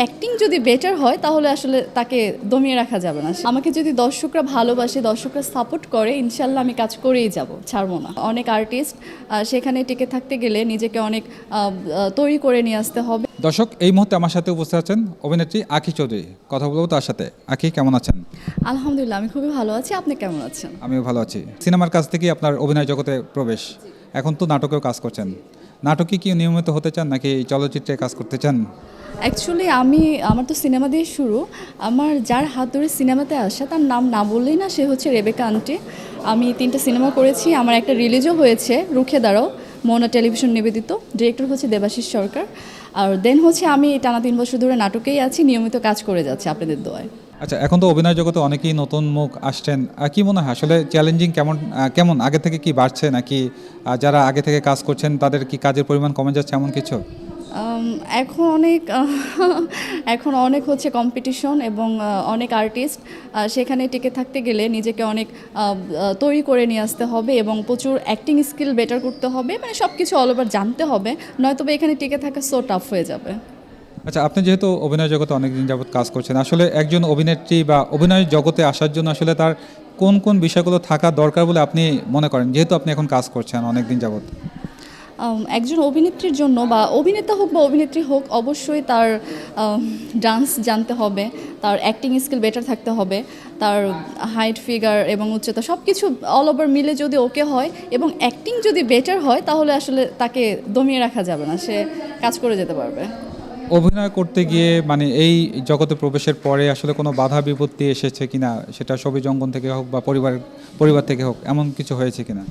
Acting যদি better হয় তাহলে আসলে তাকে দমিয়ে রাখা যাবে না। আমাকে যদি দর্শকরা ভালোবাসে, দর্শকরা সাপোর্ট করে, ইনশাল্লাহ আমি কাজ করেই যাব, ছাড়বো না। অনেক আর্টিস্ট সেখানে টিকে থাকতে গেলে নিজেকে অনেক তৈরি করে নিয়ে আসতে হবে। দর্শক, এই মুহূর্তে আমার সাথে উপস্থিত আছেন অভিনেত্রী আঁখি চৌধুরী। কথা বলবো তার সাথে। আঁখি, কেমন আছেন? আলহামদুলিল্লাহ, আমি খুবই ভালো আছি। আপনি কেমন আছেন? আমিও ভালো আছি। সিনেমার কাছ থেকে আপনার অভিনয় জগতে প্রবেশ, এখন তো নাটকেও কাজ করছেন। নাটকে কি নিয়মিত হতে চান নাকি চলচ্চিত্রে কাজ করতে চান? অ্যাকচুয়ালি আমার তো সিনেমা দিয়ে শুরু। আমার যার হাত ধরে সিনেমাতে আসা, তার নাম না বললেই না, সে হচ্ছে রেবেকা আন্টি। আমি 3টা সিনেমা করেছি, আমার একটা রিলিজও হয়েছে, রুখে দাঁড়াও, মোহনা টেলিভিশন নিবেদিত। ডিরেক্টর হচ্ছে দেবাশিস সরকার। আর দেন হচ্ছে আমি টানা 3 বছর ধরে নাটকেই আছি, নিয়মিত কাজ করে যাচ্ছি আপনাদের দোয়ায়। আচ্ছা, এখন তো অভিনয় জগতে অনেকেই নতুন মুখ আসছেন। কি মনে হয় আসলে চ্যালেঞ্জিং কেমন আগে থেকে কি বাড়ছে নাকি যারা আগে থেকে কাজ করছেন তাদের কি কাজের পরিমাণ কমে যাচ্ছে এমন কিছু? এখন অনেক এখন অনেক হচ্ছে কম্পিটিশন এবং অনেক আর্টিস্ট সেখানে টিকে থাকতে গেলে নিজেকে অনেক তৈরি করে নিয়ে আসতে হবে এবং প্রচুর অ্যাক্টিং স্কিল বেটার করতে হবে, মানে সব কিছু অল ওভার জানতে হবে, নয়তো এখানে টিকে থাকা সো টাফ হয়ে যাবে। আচ্ছা, আপনি যেহেতু অভিনয় জগতে অনেকদিন যাবত কাজ করছেন, আসলে একজন অভিনেত্রী বা অভিনয় জগতে আসার জন্য আসলে তার কোন কোন বিষয়গুলো থাকা দরকার বলে আপনি মনে করেন, যেহেতু আপনি এখন কাজ করছেন অনেকদিন যাবত? একজন অভিনেত্রীর জন্য বা অভিনেতা হোক বা অভিনেত্রী হোক, অবশ্যই তার ডান্স জানতে হবে, তার অ্যাক্টিং স্কিল বেটার থাকতে হবে, তার হাইট, ফিগার এবং উচ্চতা সব কিছু অল ওভার মিলে যদি ওকে হয় এবং অ্যাক্টিং যদি বেটার হয় তাহলে আসলে তাকে দমিয়ে রাখা যাবে না, সে কাজ করে যেতে পারবে। অভিনয় করতে গিয়ে মানে এই জগতে প্রবেশের পরে আসলে কোনো বাধা বিপত্তি এসেছে কিনা, সেটা ছবি জঙ্গন থেকে হোক বা পরিবার থেকে হোক, এমন কিছু হয়েছে কিনা?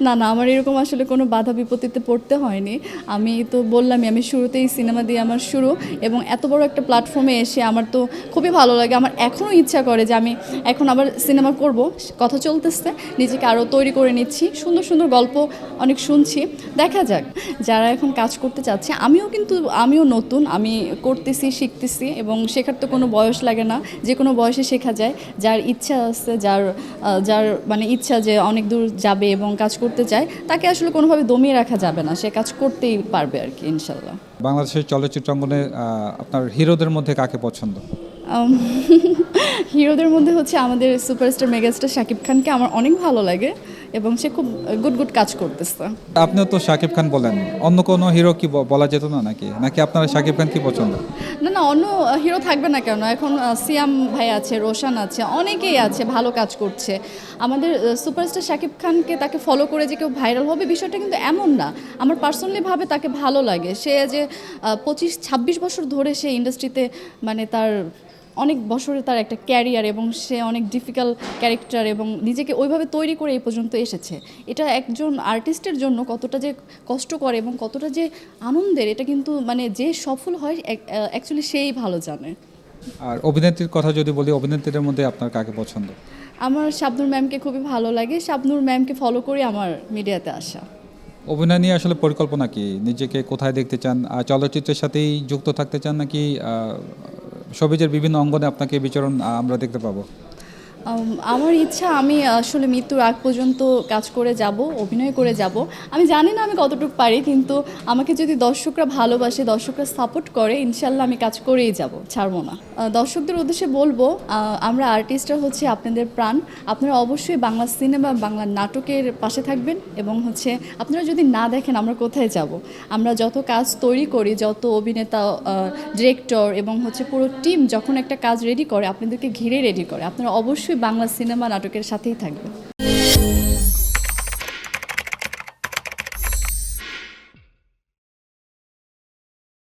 না না, আমার এরকম আসলে কোনো বাধা বিপত্তিতে পড়তে হয়নি। আমি তো বললামই, আমি শুরুতেই সিনেমা দিয়ে আমার শুরু এবং এত বড় একটা প্ল্যাটফর্মে এসে আমার তো খুবই ভালো লাগে। আমার এখনও ইচ্ছা করে যে আমি এখন আবার সিনেমা করব, কথা চলতেছে, নিজেকে আরও তৈরি করে নিচ্ছি, সুন্দর সুন্দর গল্প অনেক শুনছি, দেখা যাক। যারা এখন কাজ করতে চাচ্ছে, আমিও নতুন, আমি করতেছি, শিখতেছি এবং শেখার তো কোনো বয়স লাগে না, যে কোনো বয়সে শেখা যায়। যার ইচ্ছা আছে, যার মানে ইচ্ছা যে অনেক দূর যাবে এবং কাজ করতে চায়, তাকে আসলে কোনোভাবে দমিয়ে রাখা যাবে না, সে কাজ করতেই পারবে আর কি, ইনশাল্লাহ। বাংলাদেশের চলচ্চিত্র অঙ্গনে আপনার হিরোদের মধ্যে কাকে পছন্দ? আম, হিরোদের মধ্যে হচ্ছে আমাদের সুপারস্টার মেগাস্টার শাকিব খানকে আমার অনেক ভালো লাগে এবং সে খুব গুড কাজ করতেছে। আপনিও তো শাকিব খান বলেন, অন্য কোনো হিরো কি বলা যেত না নাকি নাকি আপনার শাকিব খান কি পছন্দ? না না, অন্য হিরো থাকবে না কেন? এখন সিয়াম ভাই আছে, রোশান আছে, অনেকেই আছে ভালো কাজ করছে। আমাদের সুপারস্টার শাকিব খানকে তাকে ফলো করে যে কেউ ভাইরাল হবে, বিষয়টা কিন্তু এমন না। আমার পার্সোনালি ভাবে তাকে ভালো লাগে, সে যে 25-26 বছর ধরে সে ইন্ডাস্ট্রিতে, মানে তার অনেক বছরে তার একটা ক্যারিয়ার এবং সে অনেক ডিফিকাল্ট ক্যারেক্টার এবং নিজেকে ওইভাবে তৈরি করে এই পর্যন্ত এসেছে। এটা একজন আর্টিস্টের জন্য কতটা যে কষ্ট করে এবং কতটা যে আনন্দের, এটা কিন্তু মানে যে সফল হয় অ্যাকচুয়ালি সেই ভালো জানে। আর অভিনেত্রীর কথা যদি বলি, অভিনেত্রীদের মধ্যে আপনার কাকে পছন্দ? আমার শাবনূর ম্যামকে খুবই ভালো লাগে, শাবনূর ম্যামকে ফলো করে আমার মিডিয়াতে আসা। অভিনয় নিয়ে আসলে পরিকল্পনা কি, নিজেকে কোথায় দেখতে চান? চলচ্চিত্রের সাথেই যুক্ত থাকতে চান নাকি সবিজের বিভিন্ন অঙ্গনে আপনাকে বিচরণ আমরা দেখতে পাবো? আমার ইচ্ছা, আমি আসলে মৃত্যুর আগ পর্যন্ত কাজ করে যাব, অভিনয় করে যাব। আমি জানি না আমি কতটুকু পারি, কিন্তু আমাকে যদি দর্শকরা ভালোবাসে, দর্শকরা সাপোর্ট করে, ইনশাল্লাহ আমি কাজ করেই যাব, ছাড়বো না। দর্শকদের উদ্দেশ্যে বলবো, আমরা আর্টিস্টরা হচ্ছে আপনাদের প্রাণ। আপনারা অবশ্যই বাংলা সিনেমা, বাংলা নাটকের পাশে থাকবেন এবং হচ্ছে আপনারা যদি না দেখেন আমরা কোথায় যাব। আমরা যত কাজ তৈরি করি, যত অভিনেতা, ডিরেক্টর এবং হচ্ছে পুরো টিম যখন একটা কাজ রেডি করে, আপনাদেরকে ঘিরে রেডি করে, আপনারা অবশ্যই বাংলা সিনেমা নাটকের সাথেই থাকবে।